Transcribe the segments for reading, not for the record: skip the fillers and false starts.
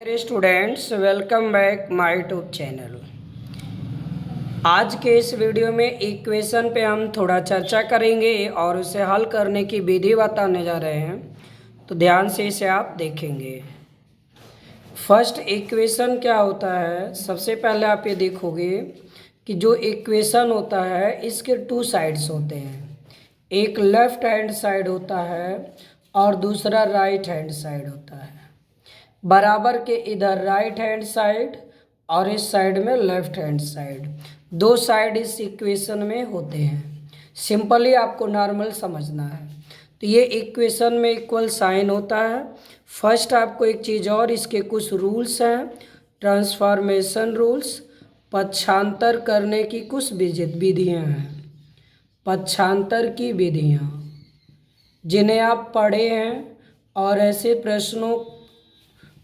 Students, welcome back my YouTube channel. आज के इस वीडियो में इक्वेशन पे हम थोड़ा चर्चा करेंगे और उसे हल करने की विधि बताने जा रहे हैं, तो ध्यान से इसे आप देखेंगे। फर्स्ट इक्वेशन क्या होता है, सबसे पहले आप ये देखोगे कि जो इक्वेशन होता है इसके टू साइड्स होते हैं। एक लेफ्ट हैंड साइड होता है और दूसरा राइट हैंड साइड होता है। बराबर के इधर राइट हैंड साइड और इस साइड में लेफ्ट हैंड साइड, दो साइड इस इक्वेशन में होते हैं। सिंपली आपको नॉर्मल समझना है। तो ये इक्वेशन में इक्वल साइन होता है। फर्स्ट आपको एक चीज़ और, इसके कुछ रूल्स हैं, ट्रांसफॉर्मेशन रूल्स, पक्षांतर करने की कुछ विधियाँ हैं, पक्षांतर की विधियाँ जिन्हें आप पढ़े हैं। और ऐसे प्रश्नों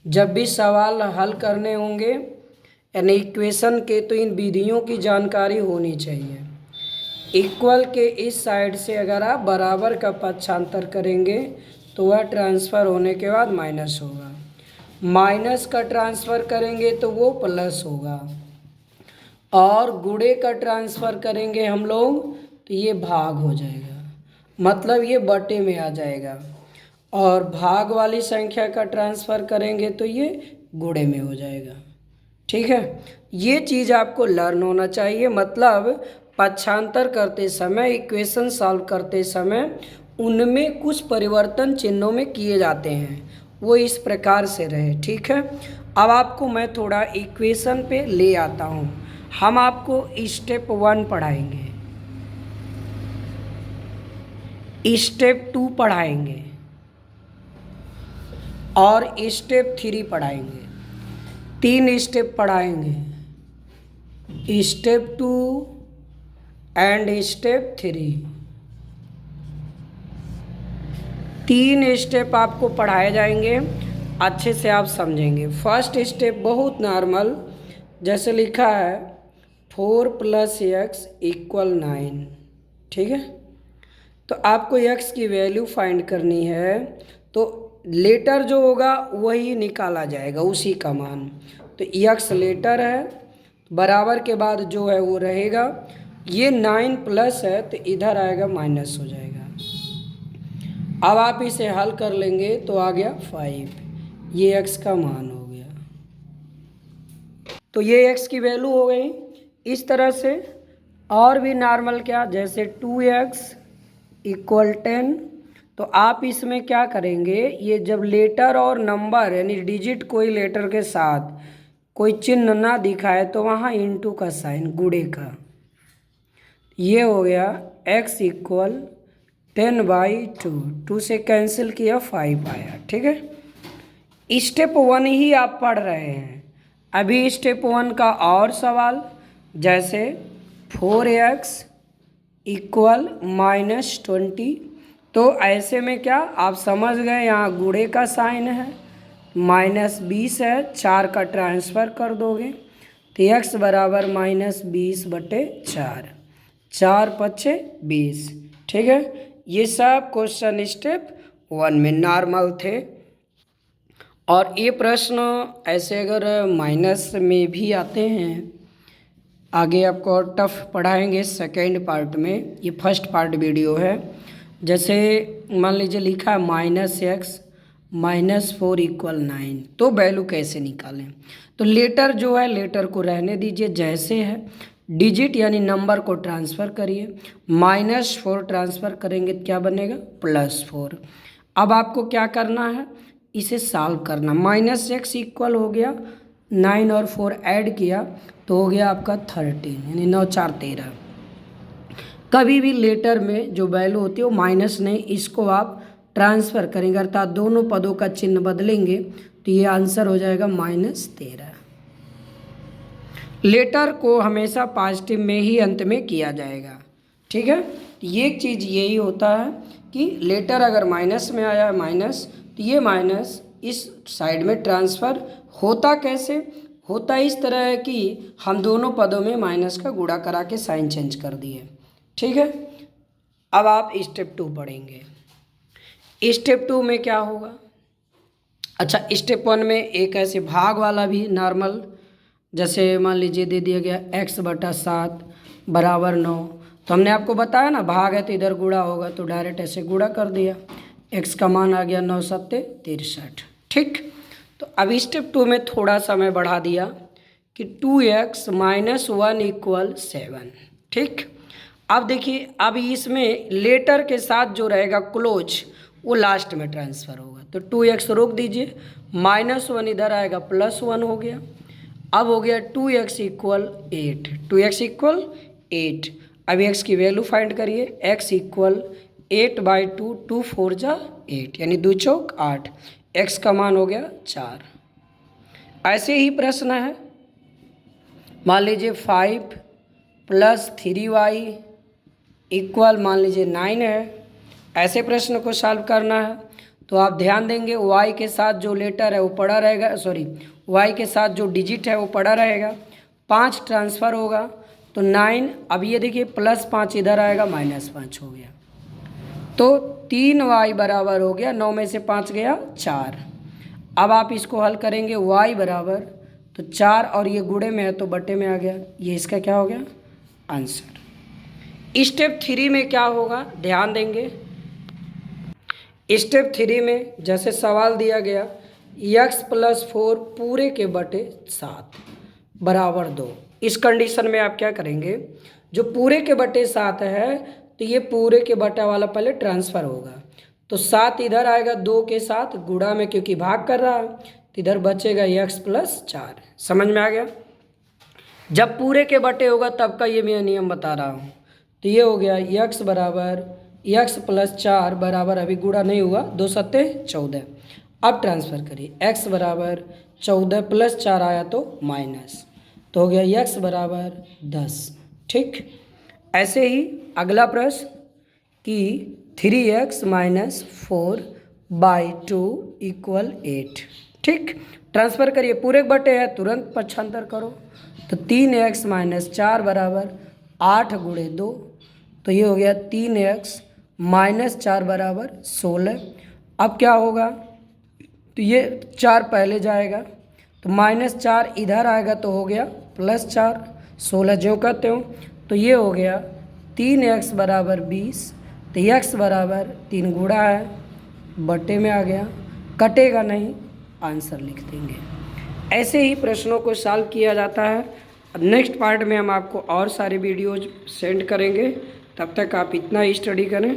जब भी सवाल हल करने होंगे यानी इक्वेशन के, तो इन विधियों की जानकारी होनी चाहिए। इक्वल के इस साइड से अगर आप बराबर का पक्षांतर करेंगे तो वह ट्रांसफ़र होने के बाद माइनस होगा, माइनस का ट्रांसफ़र करेंगे तो वो प्लस होगा, और गुणे का ट्रांसफ़र करेंगे हम लोग तो ये भाग हो जाएगा, मतलब ये बटे में आ जाएगा। और भाग वाली संख्या का ट्रांसफ़र करेंगे तो ये गुणे में हो जाएगा। ठीक है, ये चीज़ आपको लर्न होना चाहिए। मतलब पक्षांतर करते समय, इक्वेशन सॉल्व करते समय उनमें कुछ परिवर्तन चिन्हों में किए जाते हैं, वो इस प्रकार से रहे। ठीक है, अब आपको मैं थोड़ा इक्वेशन पे ले आता हूँ। हम आपको स्टेप 1 पढ़ाएंगे, स्टेप 2 पढ़ाएंगे और स्टेप 3 पढ़ाएंगे। 3 स्टेप पढ़ाएंगे, स्टेप 2 एंड स्टेप 3। 3 स्टेप आपको पढ़ाए जाएंगे, अच्छे से आप समझेंगे। फर्स्ट स्टेप बहुत नॉर्मल, जैसे लिखा है 4 + x = 9। ठीक है, तो आपको x की वैल्यू फाइंड करनी है, तो लेटर जो होगा वही निकाला जाएगा, उसी का मान। तो x लेटर है, बराबर के बाद जो है वो रहेगा। ये 9 प्लस है तो इधर आएगा माइनस हो जाएगा। अब आप इसे हल कर लेंगे तो आ गया 5, ये x का मान हो गया। तो ये x की वैल्यू हो गई। इस तरह से और भी नॉर्मल क्या, जैसे 2x = 10, तो आप इसमें क्या करेंगे, ये जब लेटर और नंबर यानी डिजिट कोई लेटर के साथ कोई चिन्ह ना दिखाए तो वहाँ इंटू का साइन, गुणे का, ये हो गया x = 10/2। 2 से कैंसिल किया, 5 आया। ठीक है, स्टेप 1 ही आप पढ़ रहे हैं। अभी स्टेप 1 का और सवाल, जैसे 4x = -20, तो ऐसे में क्या आप समझ गए, यहाँ गुणे का साइन है, -20 है, 4 का ट्रांसफ़र कर दोगे तो x बराबर -20/4, 4 × 5 = 20। ठीक है, ये सब क्वेश्चन स्टेप 1 में नॉर्मल थे। और ये प्रश्न ऐसे अगर माइनस में भी आते हैं, आगे आपको और टफ पढ़ाएंगे सेकेंड पार्ट में। ये फर्स्ट पार्ट वीडियो है। जैसे मान लीजिए लिखा है -x -4 = 9, तो वैल्यू कैसे निकालें। तो लेटर जो है, लेटर को रहने दीजिए जैसे है, डिजिट यानी नंबर को ट्रांसफ़र करिए, -4 ट्रांसफ़र करेंगे तो क्या बनेगा, +4। अब आपको क्या करना है, इसे सॉल्व करना। -x इक्वल हो गया 9 और 4 ऐड किया तो हो गया आपका 13, यानी 9 × 4 = 13। कभी भी लेटर में जो वैल्यू होती है वो माइनस नहीं, इसको आप ट्रांसफ़र करेंगे, अर्थात दोनों पदों का चिन्ह बदलेंगे तो ये आंसर हो जाएगा -13। लेटर को हमेशा पॉजिटिव में ही अंत में किया जाएगा। ठीक है, ये चीज़ यही होता है कि लेटर अगर माइनस में आया माइनस, तो ये माइनस इस साइड में ट्रांसफ़र होता कैसे, होता इस तरह है कि हम दोनों पदों में माइनस का गुणा करा के साइन चेंज कर दिए। ठीक है, अब आप स्टेप 2 पढ़ेंगे। स्टेप 2 में क्या होगा, अच्छा, स्टेप 1 में एक ऐसे भाग वाला भी नॉर्मल, जैसे मान लीजिए दे दिया गया x/7 बराबर 9। तो हमने आपको बताया ना भाग है तो इधर गुणा होगा, तो डायरेक्ट ऐसे गुणा कर दिया। x का मान आ गया 9 सत्ते 63। ठीक, तो अब स्टेप 2 में थोड़ा सा मैं बढ़ा दिया कि 2x - 1 = 7। ठीक, अब देखिए, अब इसमें लेटर के साथ जो रहेगा क्लोज वो लास्ट में ट्रांसफ़र होगा। तो 2x रोक दीजिए, -1 इधर आएगा +1 हो गया। अब हो गया 2x = 8, 2x = 8। अब x की वैल्यू फाइंड करिए, x = 8/2, 2 4 जा 8 यानी 2 चौक 8। x का मान हो गया 4। ऐसे ही प्रश्न है, मान लीजिए 5 + 3y = मान लीजिए 9 है। ऐसे प्रश्न को सॉल्व करना है तो आप ध्यान देंगे y के साथ जो लेटर है वो पड़ा रहेगा, सॉरी y के साथ जो डिजिट है वो पड़ा रहेगा। 5 ट्रांसफ़र होगा तो 9। अब ये देखिए +5 इधर आएगा, -5 हो गया। तो 3y बराबर हो गया, 9 में से 5 गया 4। अब आप इसको हल करेंगे, y बराबर तो 4 और ये गुणे में है तो बटे में आ गया। ये इसका क्या हो गया आंसर। स्टेप 3 में क्या होगा ध्यान देंगे। स्टेप 3 में जैसे सवाल दिया गया x + 4 पूरे के बटे 7 बराबर 2। इस कंडीशन में आप क्या करेंगे, जो पूरे के बटे 7 है तो ये पूरे के बटा वाला पहले ट्रांसफ़र होगा। तो 7 इधर आएगा 2 के साथ गुणा में, क्योंकि भाग कर रहा है तो इधर बचेगा x + 4। समझ में आ गया। जब पूरे के बटे होगा तब का ये मैं नियम बता रहा हूँ। तो ये हो गया x बराबर x + 4 बराबर, अभी गुणा नहीं हुआ, 2 सत्ते 14। अब ट्रांसफ़र करिए, x बराबर 14 + 4 आया तो माइनस, तो हो गया x बराबर 10। ठीक, ऐसे ही अगला प्रश्न कि 3x - 4/2 = 8। ठीक, ट्रांसफ़र करिए, पूरे बटे है तुरंत पक्षांतर करो। तो 3x - 4 बराबर 8 × 2, तो ये हो गया 3x - 4 बराबर 16। अब क्या होगा, तो ये 4 पहले जाएगा तो -4 इधर आएगा तो हो गया +4, 16 जो कहते हो। तो ये हो गया 3x बराबर 20। तो x बराबर 3 गुणा है, बटे में आ गया, कटेगा नहीं, आंसर लिख देंगे। ऐसे ही प्रश्नों को सॉल्व किया जाता है। नेक्स्ट पार्ट में हम आपको और सारे वीडियोज सेंड करेंगे, तब तक आप इतना ही स्टडी करें।